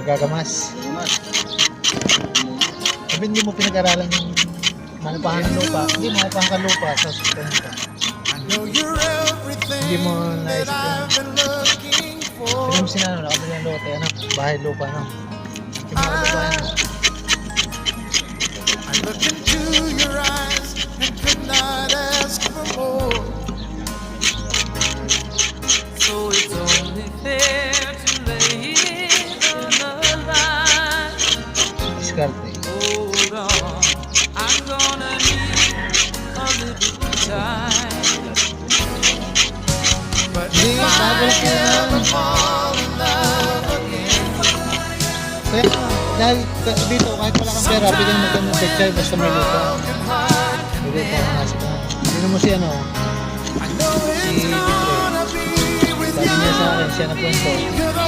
Magagamas. Mas. Sabi hindi mo pinag-aralan yung mangupahan ng lupa. Hindi mangupahan ka lupa sa susunod ka. Hindi mo naisip yung hindi mo sinano, nakabili ng lote, ano, bahay lupa, no? Hindi mo nakababayan, no? I looked into your eyes and could not ask for more. So it's only fair to lay it on the line. Diskarte. Hold on, I'm gonna need a little time. But Hindi, if bago I lang po yan. ever fall in love again, Kaya, dahil dito, kahit wala kang pera, pwede mo magandang picture basta may lupa. broken heart can Pwede pa nasa ka. Hindi mo si ano, I know it's Si gonna be with sabi niya sa you. akin, siya na kwento. You're the